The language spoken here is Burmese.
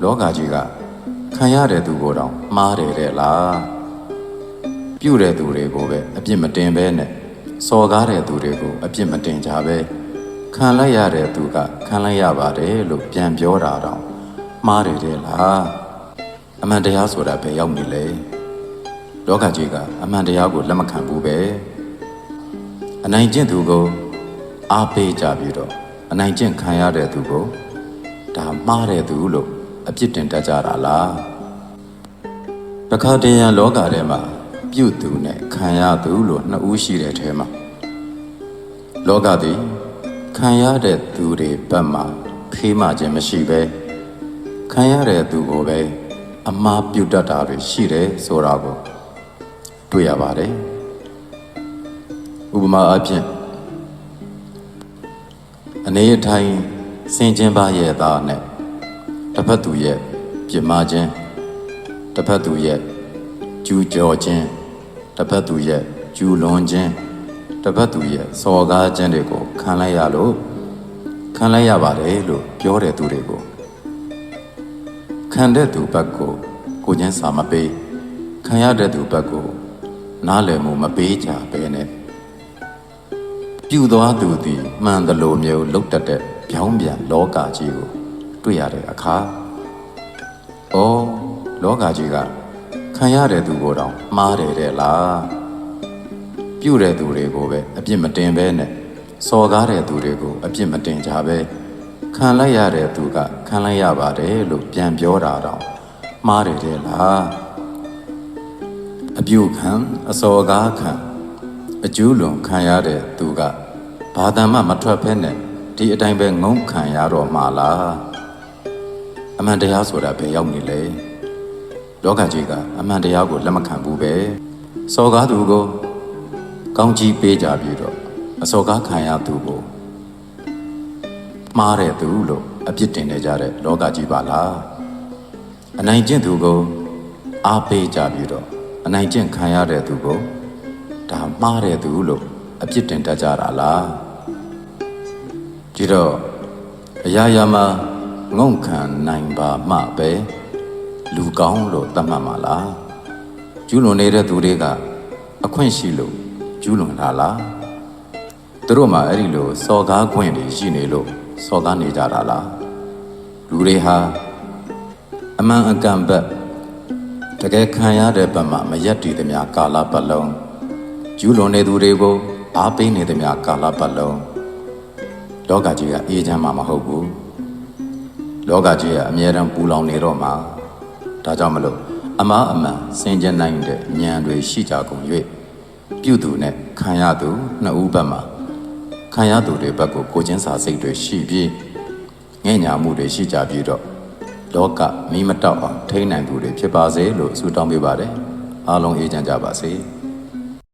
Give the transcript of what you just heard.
လောကကြီးကခံရတဲ့သူကိုတောင်မှားတယ်တဲ့လားပြုတဲ့သူတွေကိုပဲအပြစ်မတင်ပဲနဲ့စော်ကားတဲ့သူတွေကိုအပြစ်မတင်ကြပဲခံလိုက်ရတဲ့သူကခံလိုက်ရပါတယ်လို့ပြန်ပြောတာတောင်မှားတယ်တဲ့လားအမှန်တရားဆိုတာပဲရောက်နေလေလောကကြီးကအမှန်တရားကိုလက်မခံဘူးပဲအနိုင်ကျင့်သူကိုအားပေးကြပြီးတော့အနိုင်ကျင့်ခံရတဲ့သူကိုဒါမှားတဲ့သူလို့အပြစ်တင်တတ်ကြတာလားတခါတည်းရန်လောကထဲမှာပြုသူနဲ့ခံရသူလို့နှစ်ဦးရှိတဲ့ထဲမှာလောကသည်ခံရတဲ့သူတွေဘက်မှာဖေးမှခြင်းမရှိပဲခံရတဲ့သူကိုပဲအမှားပြုတတ်တာတွေရှိတယ်ဆိုတာကိုတွေ့ရပါတယ်ဥပမာအဖြစ်အနေအထိုင်စင်ကျင်ပါရဲ့သားနဲ့တစ်ဖက်သူရဲ့ပြစ်မှားခြင်းတစ်ဖက်သူရဲ့ကျူးကျော်ခြင်းတစ်ဖက်သူရဲ့ကျူးလွန်ခြင်းတစ်ဖက်သူရဲ့စော်ကားခြင်းတွေကိုခံလိုက်ရပါတယ်လို့ပြောတဲ့သူတွေကိုခံတဲ့သူဘက်ကိုချင်းစာမပေးခံရတဲ့သူဘက်ကိုနားလည်မှုမပေးကြဘဲနဲ့ပြုသွားသူသည်မှန်တယ်လို့မျိုးလုတ်တတ်တဲ့ပြောင်းပြန်လောကကြီးကိုတွေ့ရတဲ့အခါလောကကြီးကခံရတဲ့သူကိုတောင်မှားတယ်တဲ့လားပြုတဲ့သူတွေကိုပဲအပြစ်မတင်ပဲနဲ့စော်ကားတဲ့သူတွေကိုအပြစ်မတင်ကြပဲခံလိုက်ရတဲ့သူကခံလိုက်ရပါတယ်လို့ပြန်ပြောတာတောင်မှားတယ်တဲ့လားအပြုခံအစော်ကားခံအကျူးလွန်ခံရတဲ့သူကဘာတမ်းမှမထွက်ဖဲနဲ့ဒီအတိုင်းပဲငုံခံရတော့မှာလားအမှန်တရားဆိုတာပဲရောက်နေလေလောကကြီးကအမှန်တရားကိုလက်မခံဘူးပဲစော်ကားသူကိုကောင်းကြီးပေးကြပြီးတော့အစော်ကားခံရသူကိုမှားတဲ့သူလို့အပြစ်တင်နေကြတဲ့လောကကြီးပါလားအနိုင်ကျင့်သူကိုအားပေးကြပြီးတော့အနိုင်ကျင့်ခံရတဲ့သူကိုဒါမှားတဲ့သူလို့အပြစ်တင်တတ်ကြတာလားဒီတော့အရာရာမှာငုံခံနိုင်ပါမှပဲလူကောင်းလို့သတ်မှတ်မှာလားကျူးလွန်နေတဲ့သူတွေကအခွင့်ရှိလို့ကျူးလွန်တာလားသူတို့မှာအဲ့ဒီလိုစော်ကားခွင့်တွေရှိနေလို့စော်ကားနေကြတာလားလူတွေဟာအမှန်အကန်ဘက်တကယ်ခံရတဲ့ဘက်မှာမရက်တည်သမျှကာလပတ်လုံးကျူးလွန်နေသူတွေကိုအားပေးနေသမျှကာလပတ်လုံးလောကကြီးကအေးချမ်းမှာမဟုတ်ဘူးလောကကြီးကအမြဲတမ်းပူလောင်နေတော့မှာဒါကြောင့်မလို့အမှားအမှန်စင်ကြင်နိုင်တဲ့ဉာဏ်တွေရှိကြကုန်၍ပြုသူနဲ့ခံရသူနှစ်ဦးဘက်မှာခံရသူတွေဘက်ကိုချင်းစာစိတ်တွေရှိပြီးငဲ့ညာမှုတွေရှိကြပြီးတော့လောကမီးမတောက်အောင်ထိန်းနိုင်သူတွေဖြစ်ပါစေလို့ဆုတောင်းပေးပါတယ်အားလုံးအေးချမ်းကြပါစေ